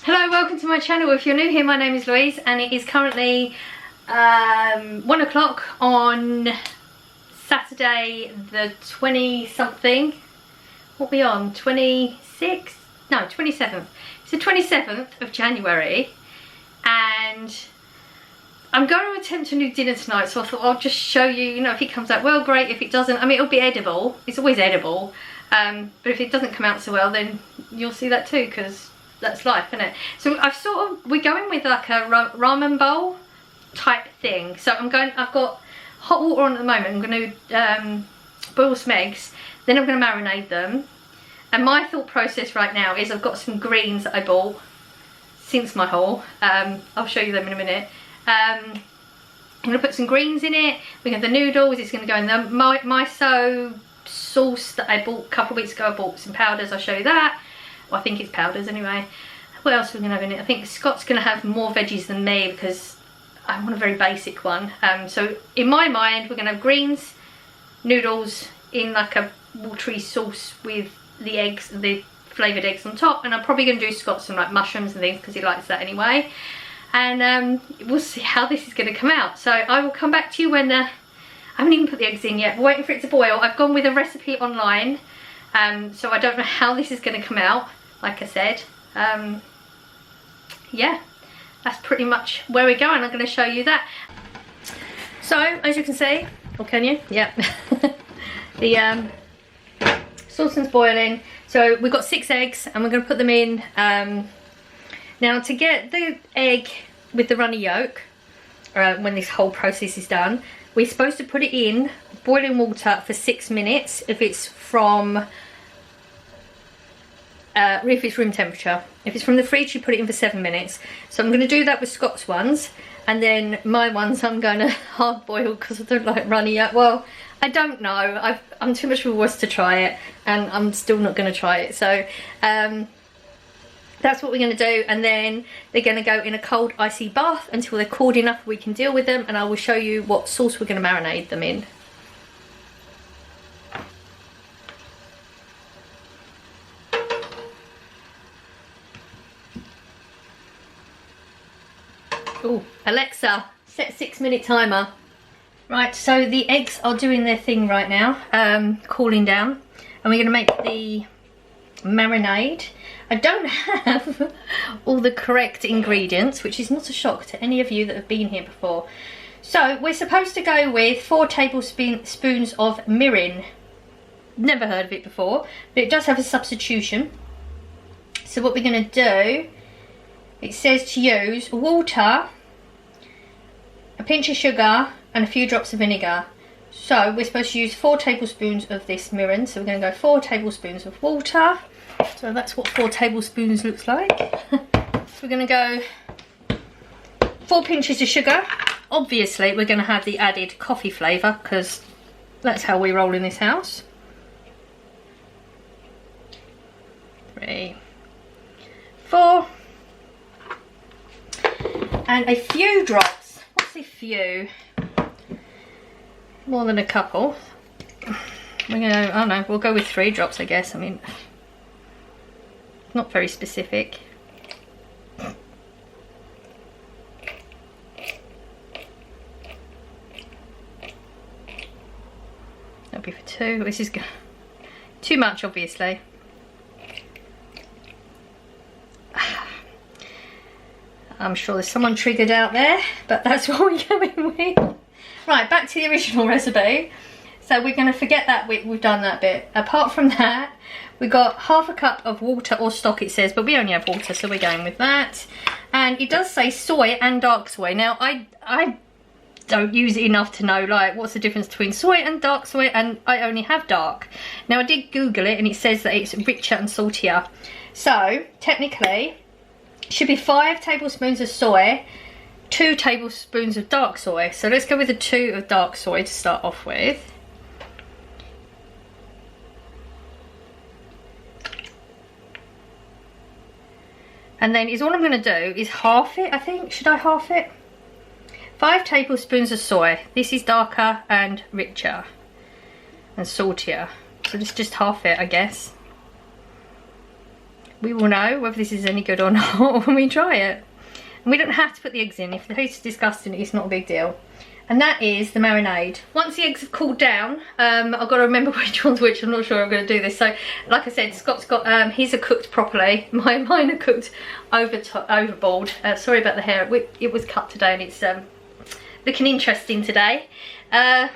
Hello, welcome to my channel. If you're new here, my name is Louise and it is currently 1 o'clock on Saturday the 20-something. What are we on? 26th? No, 27th. It's the 27th of January and I'm going to attempt a new dinner tonight, so I thought I'll just show you, you know, if it comes out well, great. If it doesn't, I mean, it'll be edible. It's always edible. But if it doesn't come out so well, then you'll see that too, because that's life, isn't it? So we're going with like a ramen bowl type thing. So I've got hot water on at the moment. I'm going to boil some eggs, then I'm going to marinate them. And my thought process right now is I've got some greens that I bought since my haul. I'll show you them in a minute. I'm going to put some greens in it. We have the noodles. It's going to go in the miso sauce that I bought a couple of weeks ago. I bought some powders. I'll show you that. Well, I think it's powders anyway. What else are we going to have in it? I think Scott's going to have more veggies than me because I want a very basic one. So in my mind, we're going to have greens, noodles in like a watery sauce with the eggs, the flavoured eggs on top. And I'm probably going to do Scott some like mushrooms and things because he likes that anyway. And we'll see how this is going to come out. So I will come back to you when I haven't even put the eggs in yet. We're waiting for it to boil. I've gone with a recipe online. So I don't know how this is going to come out, like I said. Yeah, that's pretty much where we're going. I'm going to show you that. So, as you can see, or can you? Yeah. The saucepan's boiling. So we've got 6 eggs and we're going to put them in. Now to get the egg with the runny yolk, when this whole process is done, we're supposed to put it in boiling water for 6 minutes if it's from if it's room temperature. If it's from the fridge, you put it in for 7 minutes. So I'm going to do that with Scott's ones, and then my ones I'm going to hard boil because I don't like runny yolk. Well, I don't know. I'm too much of a wuss to try it, and I'm still not going to try it. So that's what we're going to do, and then they're going to go in a cold icy bath until they're cooled enough we can deal with them, and I will show you what sauce we're going to marinate them in. Oh, Alexa, set 6-minute timer. Right, so the eggs are doing their thing right now, cooling down, and we're going to make the marinade. I don't have all the correct ingredients, which is not a shock to any of you that have been here before. So we're supposed to go with 4 tablespoons of mirin. Never heard of it before, but it does have a substitution. So what we're going to do, it says to use water, a pinch of sugar and a few drops of vinegar. So we're supposed to use 4 tablespoons of this mirin. So we're going to go 4 tablespoons of water. So that's what 4 tablespoons looks like. So we're going to go 4 pinches of sugar. Obviously we're going to have the added coffee flavour because that's how we roll in this house. 3, 4. And a few drops. What's a few? More than a couple. We're gonna, I don't know, we'll go with 3 drops, I guess. I mean, not very specific. That'll be for 2. This is too much, obviously. I'm sure there's someone triggered out there, but that's what we're going with. Right, back to the original recipe. So we're going to forget that we've done that bit. Apart from that, we've got half a cup of water or stock, it says, but we only have water, so we're going with that. And it does say soy and dark soy. Now, I don't use it enough to know, like, what's the difference between soy and dark soy, and I only have dark. Now, I did Google it, and it says that it's richer and saltier. So, technically, should be 5 tablespoons of soy, 2 tablespoons of dark soy. So let's go with the 2 of dark soy to start off with. And then all I'm going to do is half it, I think. Should I half it? 5 tablespoons of soy. This is darker and richer and saltier. So let's just half it, I guess. we will know whether this is any good or not when we try it. And we don't have to put the eggs in. If the taste is disgusting, it's not a big deal. And that is the marinade. Once the eggs have cooled down, I've got to remember which one's which. I'm not sure I'm going to do this. So, like I said, Scott's got, his are cooked properly. Mine are cooked overboard. Sorry about the hair. It was cut today and it's looking interesting today. Yeah,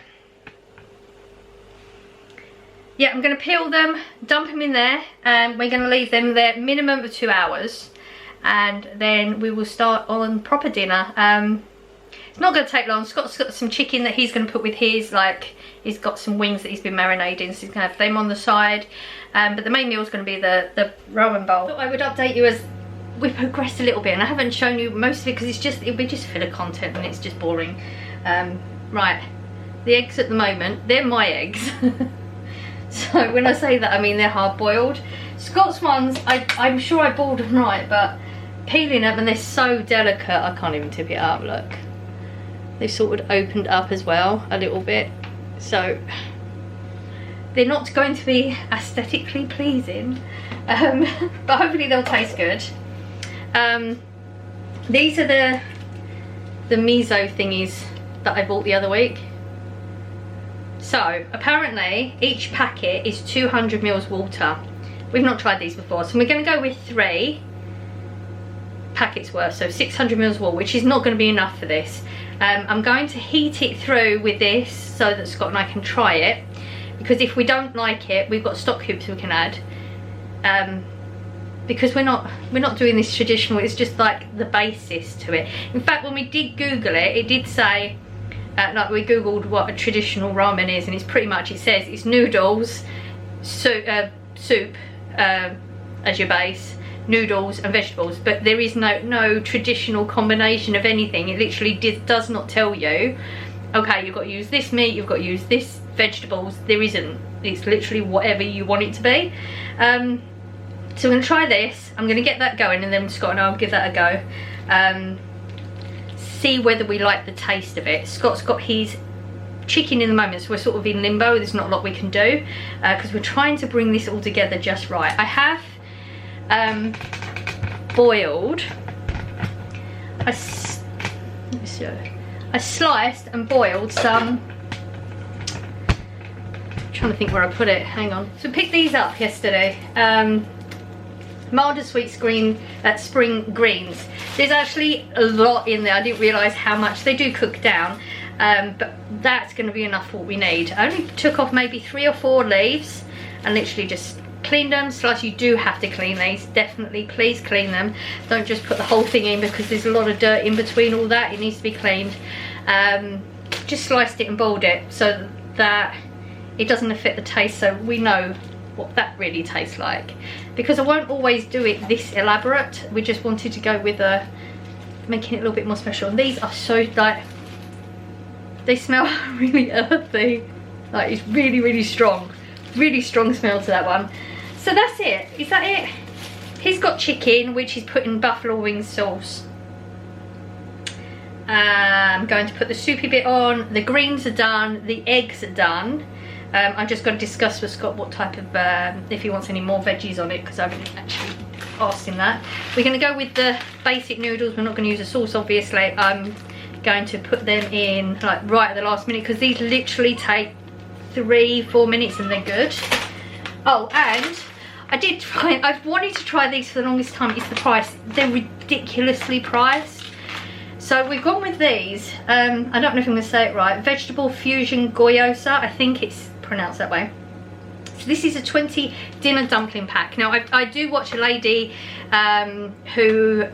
I'm going to peel them, dump them in there, and we're going to leave them there minimum of 2 hours. And then we will start on proper dinner. It's not going to take long. Scott's got some chicken that he's going to put with his, like he's got some wings that he's been marinating, so he's going to have them on the side. But the main meal is going to be the ramen bowl. I thought I would update you as we progressed a little bit, and I haven't shown you most of it because it'll be just filler content and it's just boring. Right, the eggs at the moment, they're my eggs. So when I say that, I mean they're hard boiled. Scott's ones, I'm sure I boiled them right, but peeling them, and they're so delicate, I can't even tip it up, look. They've sort of opened up as well a little bit, so they're not going to be aesthetically pleasing, but hopefully they'll taste good. These are the miso thingies that I bought the other week. So apparently each packet is 200 ml water. We've not tried these before, so we're going to go with 3 packets worth, so 600 ml water, which is not going to be enough for this. I'm going to heat it through with this so that Scott and I can try it, because if we don't like it, we've got stock cubes we can add. Because we're not doing this traditional, it's just like the basis to it. In fact, when we did Google it, it did say, like we Googled what a traditional ramen is, and it's pretty much, it says it's noodles, soup as your base, noodles and vegetables, but there is no traditional combination of anything. It literally does not tell you, okay, you've got to use this meat, you've got to use this vegetables. There isn't. It's literally whatever you want it to be. So I'm going to try this. I'm going to get that going, and then Scott and I will give that a go. See whether we like the taste of it. Scott's got his chicken in the moment, so we're sort of in limbo. There's not a lot we can do because we're trying to bring this all together just right. I have boiled, I sliced and boiled some, I'm trying to think where I put it, hang on. So I picked these up yesterday, mild and sweet spring greens. There's actually a lot in there. I didn't realise how much. They do cook down, but that's going to be enough for what we need. I only took off maybe 3 or 4 leaves and literally just cleaned them. Slice, you do have to clean these, definitely, please clean them. Don't just put the whole thing in because there's a lot of dirt in between all that. It needs to be cleaned. Just sliced it and boiled it so that it doesn't affect the taste, so we know what that really tastes like, because I won't always do it this elaborate. We just wanted to go with making it a little bit more special. And these are so, like, they smell really earthy, like it's really strong smell to that one. So that's it. Is that it? He's got chicken, which he's put in buffalo wing sauce. I'm going to put the soupy bit on. The greens are done, the eggs are done. I'm just going to discuss with Scott what type of, if he wants any more veggies on it, because I haven't actually asked him that. We're going to go with the basic noodles. We're not going to use a sauce, obviously. I'm going to put them in like right at the last minute, because these literally take 3-4 minutes and they're good. Oh, and I've wanted to try these for the longest time. It's the price. They're ridiculously priced. So we've gone with these. I don't know if I'm going to say it right. Vegetable fusion gyoza. I think it's pronounced that way. So this is a 20 dinner dumpling pack. Now I do watch a lady who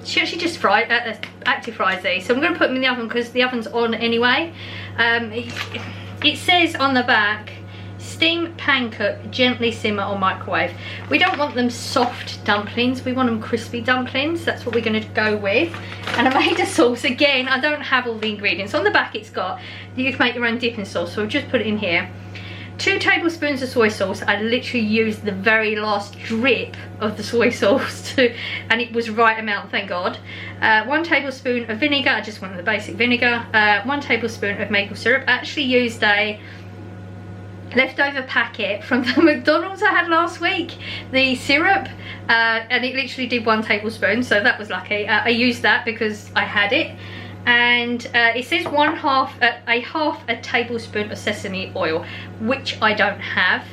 she actually just active fries these. So I'm going to put them in the oven because the oven's on anyway. It says on the back, steam, pan cook, gently simmer or microwave. We don't want them soft dumplings, we want them crispy dumplings. That's what we're going to go with. And I made a sauce. Again, I don't have all the ingredients. On the back it's got, you can make your own dipping sauce, so I've just put it in here. 2 tablespoons of soy sauce. I literally used the very last drip of the soy sauce and it was right amount, thank God. 1 tablespoon of vinegar. I just went with the basic vinegar. 1 tablespoon of maple syrup. I actually used a leftover packet from the McDonald's I had last week, the syrup, and it literally did 1 tablespoon, so that was lucky. I used that because I had it, and it says half a tablespoon of sesame oil, which I don't have.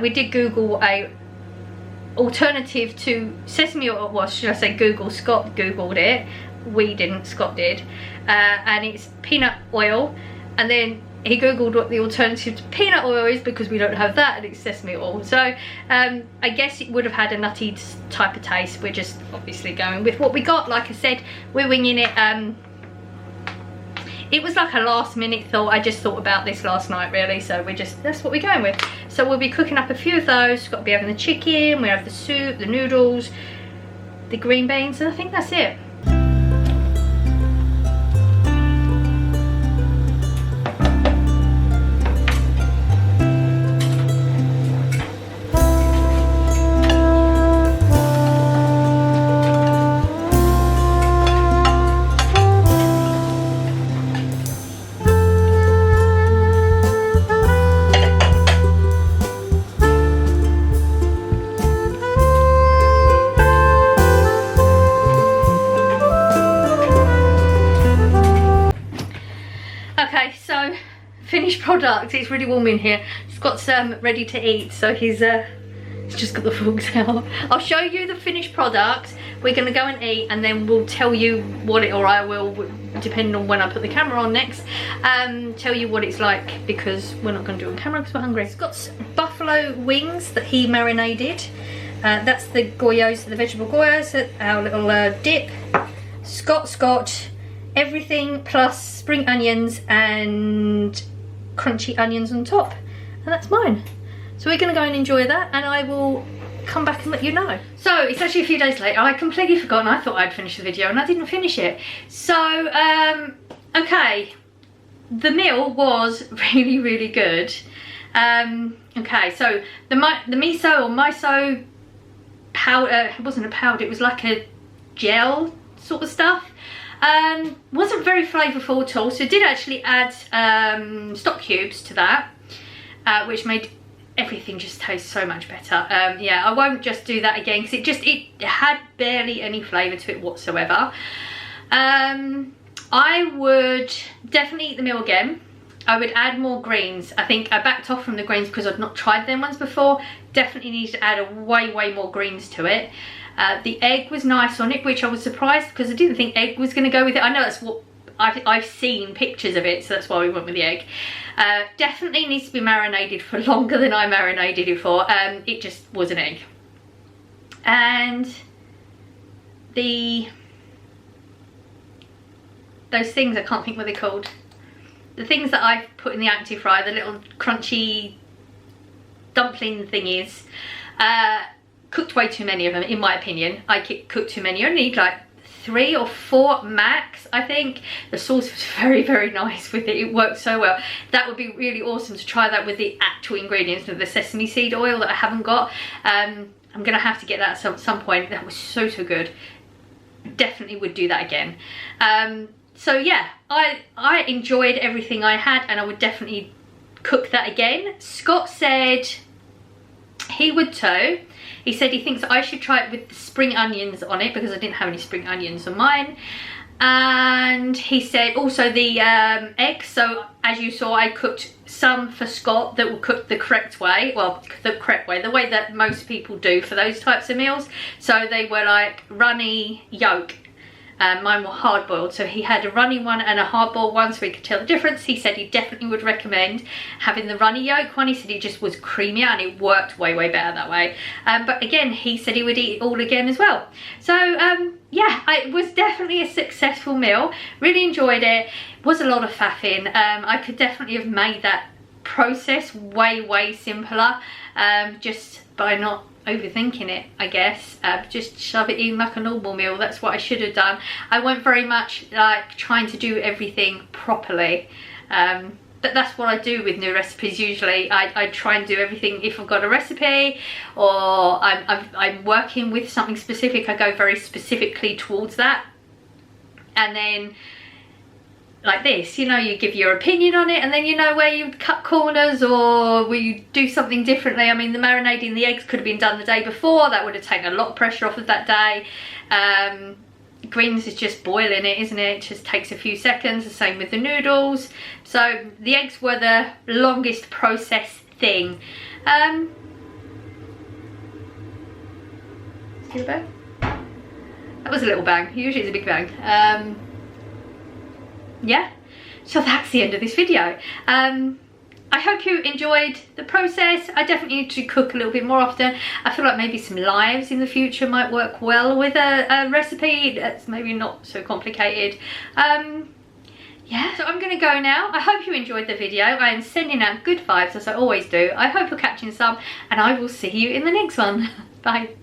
We did Google a alternative to sesame oil. Well, should I say Google? Scott Googled it. We didn't, Scott did. And it's peanut oil, and then he Googled what the alternative to peanut oil is because we don't have that, and it's sesame oil. So I guess it would have had a nutty type of taste. We're just obviously going with what we got. Like I said, we're winging it. It was like a last minute thought. I just thought about this last night really, so that's what we're going with. So we'll be cooking up a few of those. Got to be having the chicken, we have the soup, the noodles, the green beans, and I think that's it. Finished product. It's really warm in here. He's got some ready to eat, so he's just got the forks out. I'll show you the finished product. We're gonna go and eat, and then we'll tell you what it, or I will, depending on when I put the camera on next, tell you what it's like, because we're not gonna do it on camera because we're hungry. He's got buffalo wings that he marinated. That's the goyos, the vegetable goyos, our little dip. Scott, everything plus spring onions and crunchy onions on top, and that's mine. So we're gonna go and enjoy that, and I will come back and let you know. So it's actually a few days later. I completely forgotten. I thought I'd finished the video and I didn't finish it. So okay, the meal was really good. Okay, so the miso or miso powder, it wasn't a powder, it was like a gel sort of stuff. Wasn't very flavourful at all, so I did actually add stock cubes to that, which made everything just taste so much better. Yeah, I won't just do that again because it had barely any flavour to it whatsoever. I would definitely eat the meal again. I would add more greens. I think I backed off from the greens because I'd not tried them ones before. Definitely need to add way more greens to it. The egg was nice on it, which I was surprised because I didn't think egg was going to go with it. I know that's what I've seen pictures of it, so that's why we went with the egg. Definitely needs to be marinated for longer than I marinated it for. It just was an egg. And those things, I can't think what they're called. The things that I've put in the active fry, the little crunchy dumpling thingies, cooked way too many of them, in my opinion. I cooked too many. You only need like 3 or 4 max, I think. The sauce was very nice with it. It worked so well. That would be really awesome to try that with the actual ingredients of the sesame seed oil that I haven't got. I'm gonna have to get that at some point. That was so good. Definitely would do that again. So yeah, I enjoyed everything I had, and I would definitely cook that again. Scott said he would too. He said he thinks I should try it with the spring onions on it because I didn't have any spring onions on mine. And he said also the eggs. So as you saw, I cooked some for Scott that were cooked the correct way. Well, the correct way, the way that most people do for those types of meals. So they were like runny yolk. Mine were hard boiled, so he had a runny one and a hard boiled one, so he could tell the difference. He said he definitely would recommend having the runny yolk one. He said it just was creamier and it worked way better that way. But again, he said he would eat it all again as well. So yeah, it was definitely a successful meal. Really enjoyed it. Was a lot of faffing. I could definitely have made that process way simpler, just by not overthinking it, I guess. Just shove it in like a normal meal. That's what I should have done. I went very much like trying to do everything properly, but that's what I do with new recipes usually. I try and do everything. If I've got a recipe or I'm working with something specific, I go very specifically towards that. And then like this, you know, you give your opinion on it and then you know where you cut corners or where you do something differently. I mean, the marinating the eggs could have been done the day before. That would have taken a lot of pressure off of that day. Greens is just boiling it, isn't it? It just takes a few seconds. The same with the noodles. So the eggs were the longest process thing. Give a bang. That was a little bang. Usually it's a big bang. Yeah, so that's the end of this video. I hope you enjoyed the process. I definitely need to cook a little bit more often. I feel like maybe some lives in the future might work well with a recipe that's maybe not so complicated. Yeah, so I'm gonna go now. I hope you enjoyed the video. I am sending out good vibes as I always do. I hope you're catching some, and I will see you in the next one. Bye.